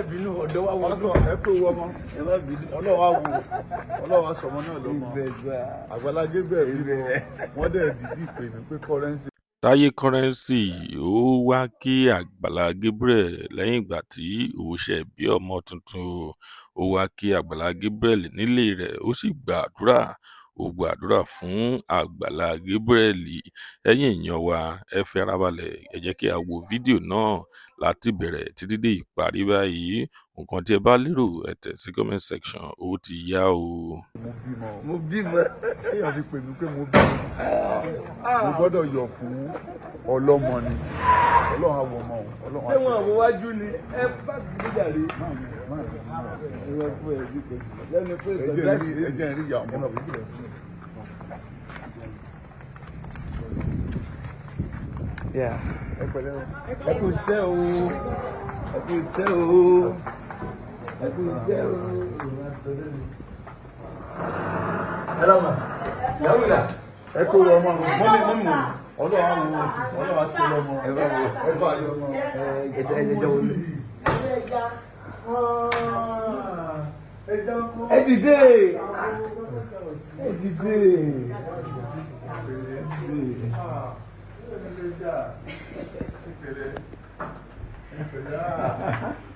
bínú ọ̀dọ́ wa wọ́n lọ. Ẹ pé owó ọmọ. Ẹ má bínú. Ọlọ́wà sọmọ náà lọ́mọ. Àgbàlá Gabriel bímọ. Wọ́n dẹ̀ dìdí pè mí pé currency. Táyé Currency ó wá kí Àgbàlá Gabriel lẹ́yìn ìgbà tí òun ṣe bí ọmọ tuntun. Ó wá kí Àgbàlá Gabriel nílé rẹ̀, ó sì gbàdúrà. Ó gbàdúrà fún Àgbàlá Gabriel. Ẹ̀yin èèyàn wa, ẹ fi ara balẹ̀, ẹ jẹ́ kí a wo fídíò náà láti bẹ̀rẹ̀ títí dé ìparí báyìí. Nǹkan tí ẹ bá lérò, ẹ tẹ̀ sí comment section. Ó ti yá o. Mo bímọ. Èèyàn fi pè mí pé mo bímọ. Mo gbọ́dọ̀ yọ̀ fún ọlọ́mọ ni. Ọlọ́run àwọ̀ ọmọ òun. Ṣé wọn àwọn wájú ni ẹ bá gbé jàre? Ẹ jẹ́ rí ìyá ọmọ náà. Ẹ pẹ̀lẹ́ o. Ẹ kú iṣẹ́ o. Ẹ kú iṣẹ́ o. Ẹ kú iṣẹ́ o. Ẹ lọ́mọ. Ìyàwó ìlà. Ẹ kó wọ ọmọ mi. Mọ́mí. Ọlọ́run àwọn ọmọ Ọlọ́run àti ọlọ́mọ. Ẹ bá yọ ọmọ. Ẹ dìde. Ẹ dìde.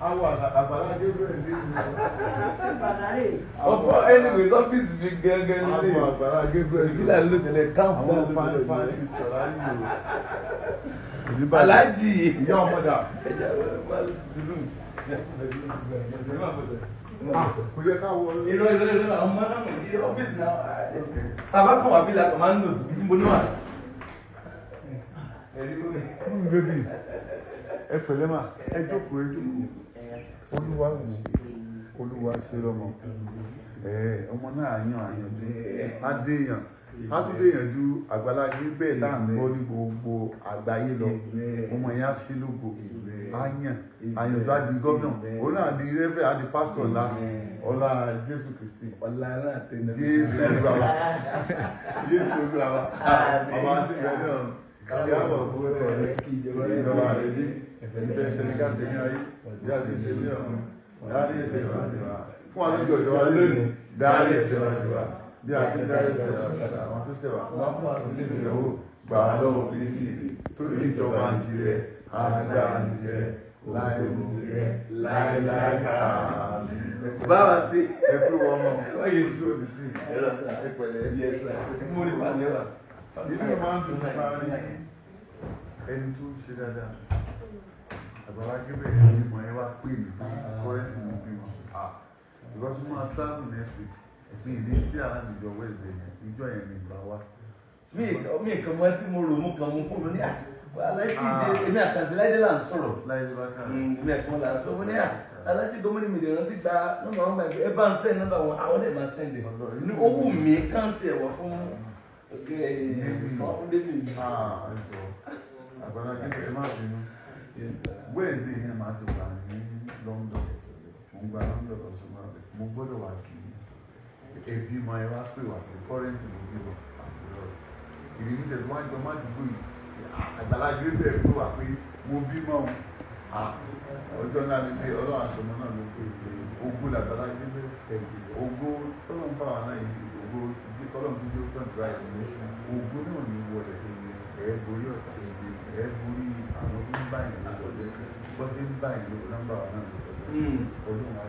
Àgbàlá Gabriel ní ọ̀pọ̀ anyways ọ́fíìsì mi gẹ́gẹ́ nílé. Àgbàlá Gabriel kí là ń lò tẹ́lẹ̀ káàpù náà ló tẹ́lẹ̀. Aláàjì. Ìyá ọmọdà. Kò yẹ ká wọ. Irọ́ àwọn ọmọ náà ní ọ́fíìsì náà. Tàbá kan wà bí la kàn máa ń lò sí ibi níwà. Bébì, ẹ pẹ̀lẹ́ mà, ẹ jókòó. Olúwa ṣe lọ́mọ. Ọmọ náà yàn adéyàn. A tún déyàn ju Àgbàlá Gabriel tá à ń gbọ́ ní gbogbo àgbáyé lọ. Ọmọ yẹn á ṣe lógo. Àyàn tó á di gómìnà. Òun náà di rẹ́fẹ̀ á di pásítọ̀ ńlá. Ọlá Jésù Kristi. Ọlá náà tẹ̀lé. Jésù Olúwa wa. Jésù Olúwa wa. Ọba àti ìrẹ́lẹ̀ ọ̀run. Yàrá òkúrò rẹ̀ ìjọba rẹ̀ ní ìfẹ́ ìṣẹ̀lẹ̀ká ṣe ní ayé, yá sí ṣe ní ọ̀run, dáadé ẹ̀ṣẹ̀ wa ti wá. Fún àwọn ìjọ ìjọba lónìí, dáadé ẹ̀ṣẹ̀ wa ti wá. Bí a ti dáadé ẹ̀ṣẹ̀ wa àwọn tó ṣẹ̀ wá. Wọ́n fún àti nínú ìyàwó gbà á lọ́wọ́ Kristi. Torí ìjọba àti rẹ̀, àgbà àti rẹ̀, láì mú ti rẹ̀, láìláì àmín. Báwa sí. Ẹ kú wọn mọ́. Wọ́n yé sùn. Ẹ pẹ̀lẹ́. Mo rí pàdé wa. Nínú máa ń tún máa rí ẹni tó ṣe dáadáa. Àgbàlá Gabriel ní ìmọ̀ ẹ wá pè mí pé kọ́rẹ́sì ní bímọ. Because mo máa travel next week. Ẹ̀sìn ìdí sí aláàbìjọ Wednesday yẹn, ìjọ yẹn ní ìgbà wa. Mi nǹkan mọ́ tí mo rò mú kan mú fún mi ní aláìsí ìdí èmi àti àti láìdé là ń sọ̀rọ̀. Láìdé bá kà. Èmi àti wọn là ń sọ̀rọ̀. Mo ní aláìsí gómìnà mi lè rántí gba nọ́mbà wọn báyìí ẹ bá ń send nọ́mbà wọn àwọn dẹ̀ máa send ẹ̀. Ní owó mi káǹtì ẹ̀wọ̀ fún Àgbàlá Gabriel má bínú. Wednesday yẹn máa ti wà ní London. Mo gba London lọ sí máa bẹ̀. Mo gbọ́dọ̀ wà kí ẹbí máa ẹ wá pè wá pé kọ́rẹ́ǹsì ló bí wà. Ìdí ní tẹ̀síwájú ọmọ àdúgbò yìí. Àgbàlá Gabriel pè wá pé mo bí mọ́ ọ́n. Ọjọ́ náà ni pé ọlọ́run àṣọmọ náà ló pè é. Ògo làgbàlá Gabriel. Ògo tọ́lọ́ ń bá wa náà yìí. Ògo tí kọ́lọ́m tó dé tán dra ìlú. Ògo náà ní wọlé. Ẹ̀ borí ọ̀tá. Ẹ̀ borí àwọn tó ń bá ìlú wọlé. Bọ́sẹ̀ ń bá ìlú nọ́mbà wa náà lọ́wọ́. Ọdún wa.